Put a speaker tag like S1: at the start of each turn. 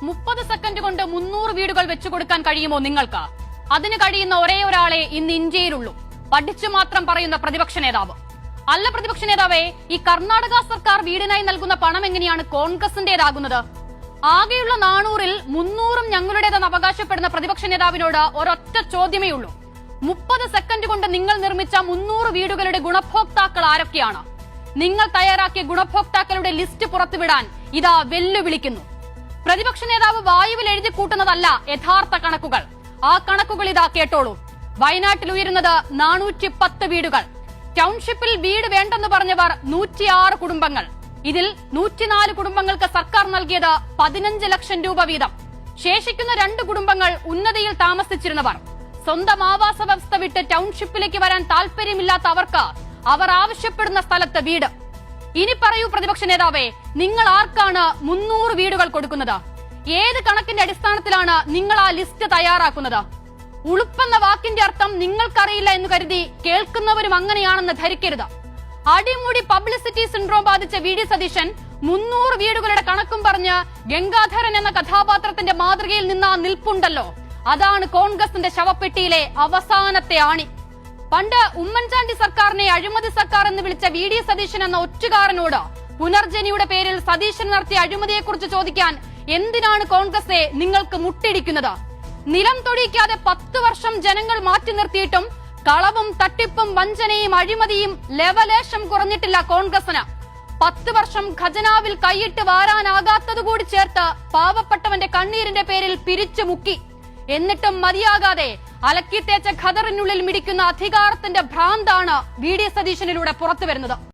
S1: 30 second കൊണ്ട് 300 വീടുകൾ വെച്ചു കൊടുക്കാൻ കഴിയുമോ നിങ്ങൾക്ക്? അതിന് കഴിയുന്ന ഒരേ ഒരാളെ ഇന്ന് ഇന്ത്യയിലുള്ളൂ. പഠിച്ചു മാത്രം പറയുന്ന പ്രതിപക്ഷ നേതാവ്. അല്ല പ്രതിപക്ഷ നേതാവേ, ഈ കർണാടക സർക്കാർ വീടിനായി നൽകുന്ന പണം എങ്ങനെയാണ് കോൺഗ്രസിന്റേതാകുന്നത്? ആകെയുള്ള 400-ൽ 300 ഞങ്ങളുടേതെന്ന് അവകാശപ്പെടുന്ന പ്രതിപക്ഷ നേതാവിനോട് ഒരൊറ്റ ചോദ്യമേ ഉള്ളൂ. 30 സെക്കൻഡ് കൊണ്ട് നിങ്ങൾ നിർമ്മിച്ച 300 വീടുകളുടെ ഗുണഭോക്താക്കൾ ആരൊക്കെയാണ്? നിങ്ങൾ തയ്യാറാക്കിയ ഗുണഭോക്താക്കളുടെ ലിസ്റ്റ് പുറത്തുവിടാൻ ഇതാ വെല്ലുവിളിക്കുന്നു. പ്രതിപക്ഷ നേതാവ് വായുവിൽ എഴുതി കൂട്ടുന്നതല്ല യഥാർത്ഥ കണക്കുകൾ. ആ കണക്കുകൾ ഇതാ കേട്ടോളൂ. വയനാട്ടിൽ ഉയരുന്നത് 410 വീടുകൾ. ടൌൺഷിപ്പിൽ വീട് വേണ്ടെന്ന് പറഞ്ഞവർ 106 കുടുംബങ്ങൾ. ഇതിൽ 104 കുടുംബങ്ങൾക്ക് സർക്കാർ നൽകിയത് 15 ലക്ഷം രൂപ വീതം. ശേഷിക്കുന്ന 2 കുടുംബങ്ങൾ ഉന്നതിയിൽ താമസിച്ചിരുന്നവർ. സ്വന്തം ആവാസ വ്യവസ്ഥ വിട്ട് ടൌൺഷിപ്പിലേക്ക് വരാൻ താല്പര്യമില്ലാത്ത അവർക്ക് അവർ ആവശ്യപ്പെടുന്ന സ്ഥലത്ത് വീട്. ഇനി പറയൂ പ്രതിപക്ഷ നേതാവേ, നിങ്ങൾ ആർക്കാണ് 300 വീടുകൾ കൊടുക്കുന്നത്? ഏത് കണക്കിന്റെ അടിസ്ഥാനത്തിലാണ് നിങ്ങൾ ആ ലിസ്റ്റ് തയ്യാറാക്കുന്നത്? ഉളുപ്പെന്ന വാക്കിന്റെ അർത്ഥം നിങ്ങൾക്കറിയില്ല എന്ന് കരുതി കേൾക്കുന്നവരും അങ്ങനെയാണെന്ന് ധരിക്കരുത്. അടിമുടി പബ്ലിസിറ്റി സിൻഡ്രോം ബാധിച്ച വി ഡി സതീശൻ 300 വീടുകളുടെ കണക്കും പറഞ്ഞ് ഗംഗാധരൻ എന്ന കഥാപാത്രത്തിന്റെ മാതൃകയിൽ നിന്ന് ആ നിൽപ്പുണ്ടല്ലോ, അതാണ് കോൺഗ്രസിന്റെ ശവപ്പെട്ടിയിലെ അവസാനത്തെ ആണി. പണ്ട് ഉമ്മൻചാണ്ടി സർക്കാരിനെ അഴിമതി സർക്കാർ എന്ന് വിളിച്ച വി ഡി സതീശൻ എന്ന ഒറ്റുകാരനോട് പുനർജനിയുടെ പേരിൽ സതീശൻ നടത്തിയ അഴിമതിയെക്കുറിച്ച് ചോദിക്കാൻ എന്തിനാണ് കോൺഗ്രസെ നിങ്ങൾക്ക് മുട്ടിടിക്കുന്നത്? നിലം തൊടിക്കാതെ 10 വർഷം ജനങ്ങൾ മാറ്റി നിർത്തിയിട്ടും കളവും തട്ടിപ്പും വഞ്ചനയും അഴിമതിയും ലെവലേശം കുറഞ്ഞിട്ടില്ല കോൺഗ്രസിന്. 10 വർഷം ഖജനാവിൽ കൈയിട്ട് വാരാനാകാത്തതുകൂടി ചേർത്ത് പാവപ്പെട്ടവന്റെ കണ്ണീരിന്റെ പേരിൽ പിരിച്ചു മുക്കി. എന്നിട്ടും മതിയാകാതെ അലക്കി തേച്ച ഖദറിനുള്ളിൽ മിടിക്കുന്ന അധികാരത്തിന്റെ ഭ്രാന്താണ് വി ഡി സതീശനിലൂടെ പുറത്തുവരുന്നത്.